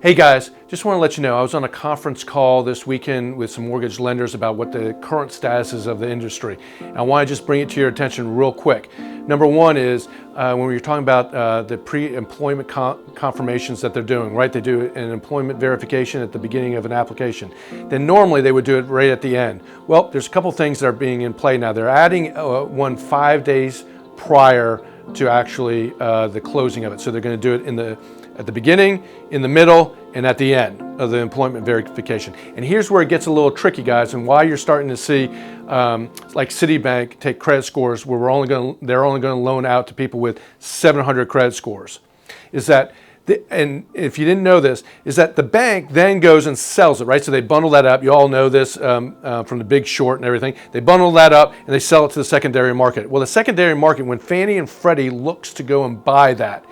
Hey guys, just want to let you know I was on a conference call this weekend with some mortgage lenders about what the current status is of the industry. And I want to just bring it to your attention real quick. Number one is when we're talking about the pre-employment confirmations that they're doing, right? They do an employment verification at the beginning of an application. Then normally they would do it right at the end. Well, there's a couple things that are being in play now. They're adding one 5 days prior to actually the closing of it. So they're going to do it at the beginning, in the middle, and at the end of the employment verification. And here's where it gets a little tricky, guys, and why you're starting to see like Citibank take credit scores where they're only going to loan out to people with 700 credit scores. Is that, and if you didn't know this, is that the bank then goes and sells it, right? So they bundle that up. You all know this from the Big Short and everything. They bundle that up and they sell it to the secondary market. Well, the secondary market, when Fannie and Freddie looks to go and buy that,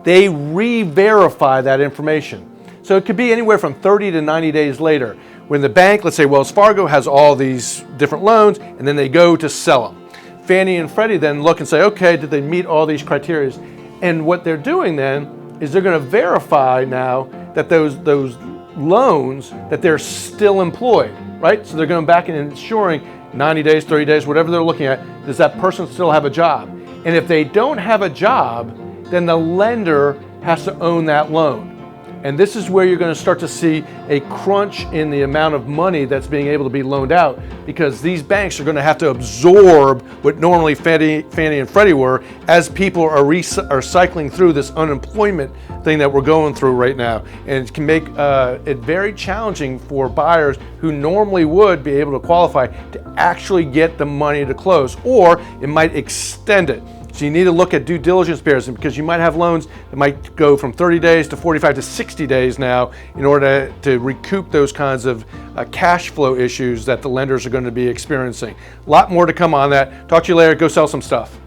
they re-verify that information. So it could be anywhere from 30 to 90 days later when the bank, let's say Wells Fargo, has all these different loans and then they go to sell them. Fannie and Freddie then look and say, okay, did they meet all these criteria? And what they're doing then is they're going to verify now that those loans, that they're still employed, right? So they're going back and ensuring 90 days, 30 days, whatever they're looking at, does that person still have a job? And if they don't have a job, then the lender has to own that loan. And this is where you're going to start to see a crunch in the amount of money that's being able to be loaned out, because these banks are going to have to absorb what normally Fannie and Freddie were as people are cycling through this unemployment thing that we're going through right now. And it can make it very challenging for buyers who normally would be able to qualify to actually get the money to close, or it might extend it. So you need to look at due diligence periods, because you might have loans that might go from 30 days to 45 to 60 days now in order to recoup those kinds of cash flow issues that the lenders are going to be experiencing. A lot more to come on that. Talk to you later. Go sell some stuff.